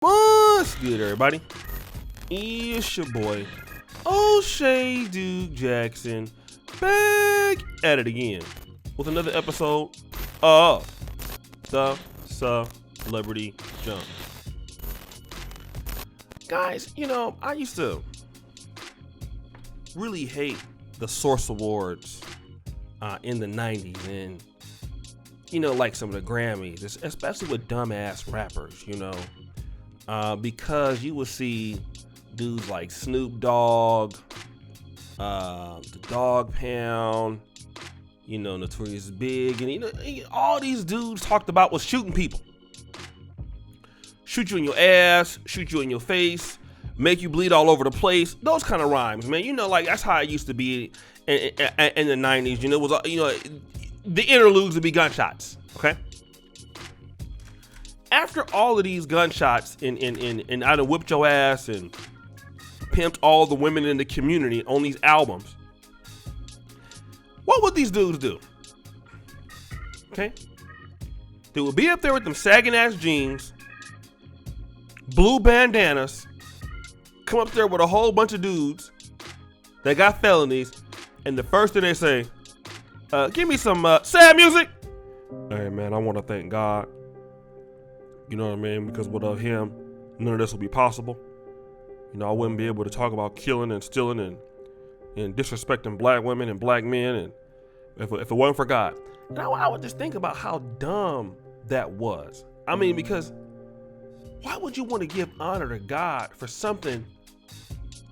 What's good, everybody? It's your boy, O'Shea Duke Jackson, back at it again with another episode of the Celebrity Jump. Guys, I used to really hate the Source Awards in the 90s and, like some of the Grammys, especially with dumbass rappers, because you would see dudes like Snoop Dogg, the Dog Pound, Notorious Big, and all these dudes talked about was shooting people. Shoot you in your ass, shoot you in your face, make you bleed all over the place. Those kind of rhymes, man. That's how it used to be in the 90s. It was, the interludes would be gunshots, okay? After all of these gunshots and I done whipped your ass and pimped all the women in the community on these albums, what would these dudes do? Okay? They would be up there with them sagging ass jeans, blue bandanas, come up there with a whole bunch of dudes that got felonies, and the first thing they say, give me some sad music. Hey man, I want to thank God. You know what I mean? Because without him, none of this would be possible. I wouldn't be able to talk about killing and stealing and disrespecting black women and black men, and if it wasn't for God. And I would just think about how dumb that was. I mean, because why would you want to give honor to God for something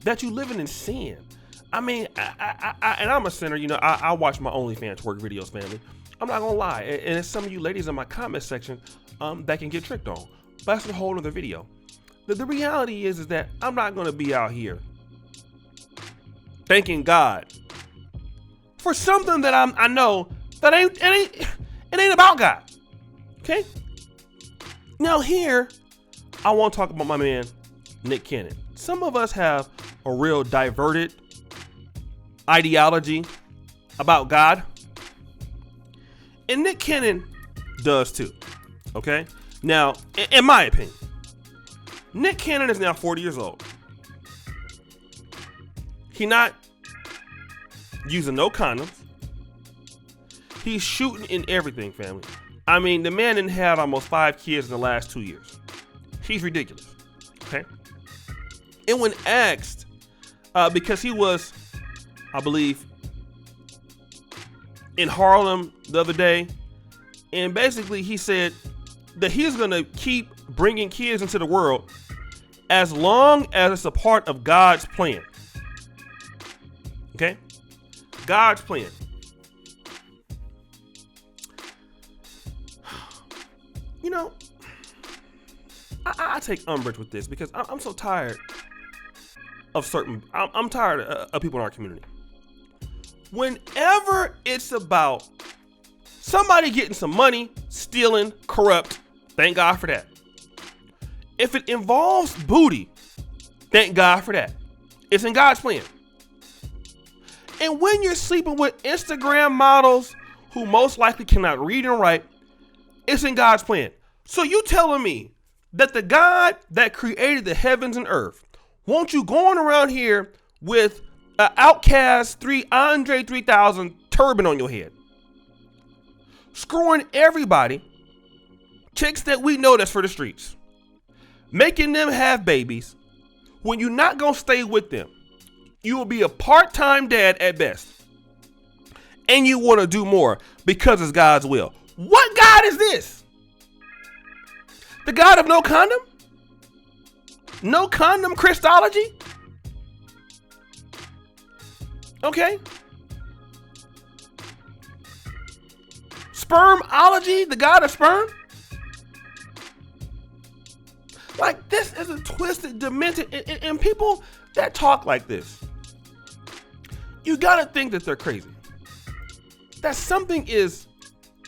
that you living in sin? I mean, and I'm a sinner. I watch my OnlyFans twerk videos, family. I'm not gonna lie, and it's some of you ladies in my comment section that can get tricked on. But that's a whole other video. The reality is that I'm not gonna be out here thanking God for something that I know that it ain't about God. Okay? Now here, I want to talk about my man, Nick Cannon. Some of us have a real diverted ideology about God. And Nick Cannon does too. Okay? Now, in my opinion, Nick Cannon is now 40 years old. He not using no condoms. He's shooting in everything, family. I mean, the man done had almost 5 kids in the last 2 years. He's ridiculous. Okay? And when asked, because he was, I believe, in Harlem the other day, and basically he said that he's going to keep bringing kids into the world as long as it's a part of God's plan. Okay? God's plan. I take umbrage with this because I'm so tired of I'm tired of people in our community. Whenever it's about somebody getting some money, stealing, corrupt, thank God for that. If it involves booty, thank God for that. It's in God's plan. And when you're sleeping with Instagram models who most likely cannot read and write, it's in God's plan. So you telling me that the God that created the heavens and earth wants you going around here with an Outcast Andre 3000 turban on your head, screwing everybody, chicks that we know that's for the streets, making them have babies when you're not going to stay with them. You will be a part-time dad at best. And you want to do more because it's God's will. What God is this? The God of no condom? No condom Christology? Okay. Spermology? The God of sperm? Like, this is a twisted, demented, and people that talk like this, you gotta think that they're crazy. That something is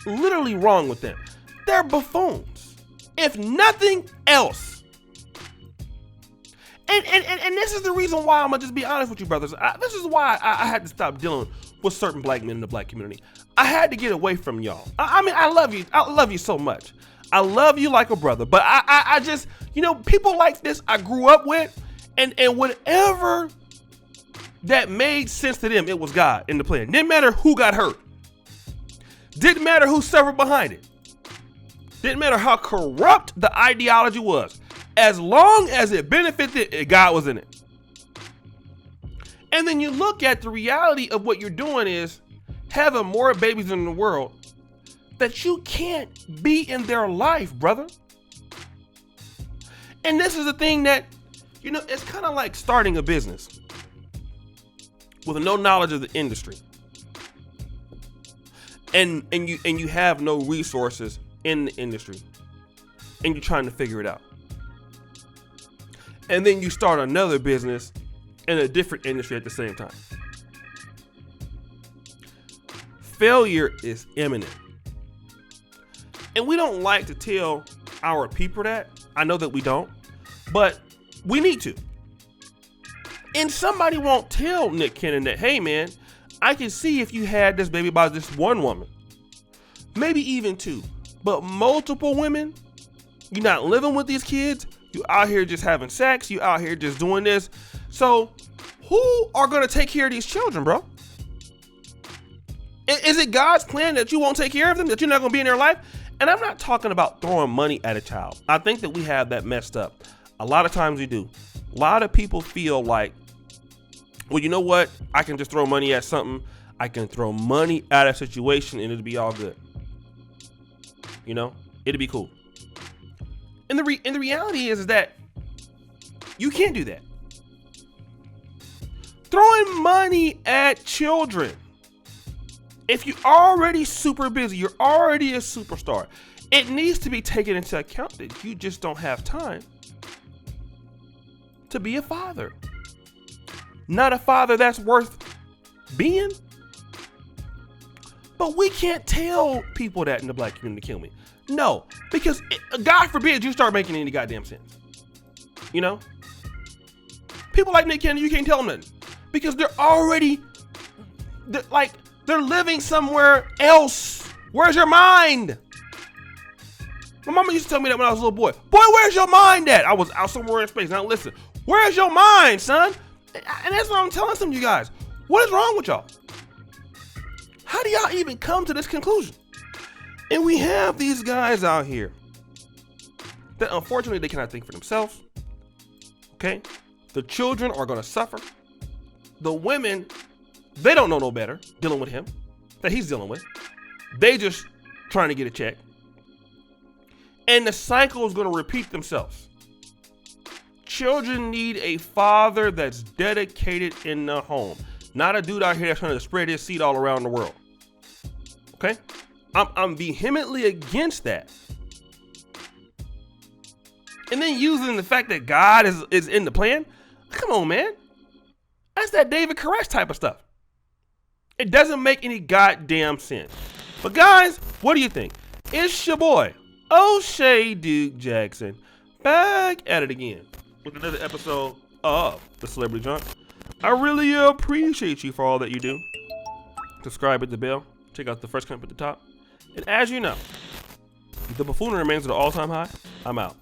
literally wrong with them. They're buffoons, if nothing else. And this is the reason why I'm gonna just be honest with you, brothers. This is why I had to stop dealing with certain black men in the black community. I had to get away from y'all. I mean, I love you. I love you so much. I love you like a brother, but I just, people like this I grew up with, and whatever that made sense to them, it was God in the plan. Didn't matter who got hurt. Didn't matter who suffered behind it. Didn't matter how corrupt the ideology was. As long as it benefited, God was in it. And then you look at the reality of what you're doing is having more babies in the world that you can't be in their life, brother. And this is the thing that, it's kind of like starting a business with no knowledge of the industry. And you have no resources in the industry. And you're trying to figure it out. And then you start another business in a different industry at the same time. Failure is imminent. And we don't like to tell our people that. I know that we don't, but we need to. And somebody won't tell Nick Cannon that, hey man, I can see if you had this baby by this one woman, maybe even two, but multiple women, you're not living with these kids, you out here just having sex, you out here just doing this. So who are going to take care of these children, bro? Is it God's plan that you won't take care of them, that you're not going to be in their life? And I'm not talking about throwing money at a child. I think that we have that messed up. A lot of times we do. A lot of people feel like, well, you know what? I can just throw money at something. I can throw money at a situation and it'll be all good. It'll be cool. And the reality is that you can't do that. Throwing money at children. If you're already super busy, you're already a superstar, it needs to be taken into account that you just don't have time to be a father. Not a father that's worth being. But we can't tell people that in the black community, kill me. No, because God forbid you start making any goddamn sense. People like Nick Cannon, you can't tell them nothing. Because they're living somewhere else. Where's your mind? My mama used to tell me that when I was a little boy. Boy, where's your mind at? I was out somewhere in space. Now listen, where's your mind, son? And that's what I'm telling some of you guys. What is wrong with y'all? How do y'all even come to this conclusion? And we have these guys out here that unfortunately they cannot think for themselves. Okay? The children are going to suffer. The women, they don't know no better dealing with him that he's dealing with. They just trying to get a check. And the cycle is going to repeat themselves. Children need a father that's dedicated in the home. Not a dude out here that's trying to spread his seed all around the world. Okay? I'm vehemently against that. And then using the fact that God is in the plan. Come on, man. That's that David Koresh type of stuff. It doesn't make any goddamn sense. But guys, what do you think? It's your boy, O'Shea Duke Jackson, back at it again with another episode of The Celebrity Junk. I really appreciate you for all that you do. Subscribe, hit the bell, check out the first comment at the top. And as you know, the buffoonery remains at an all-time high. I'm out.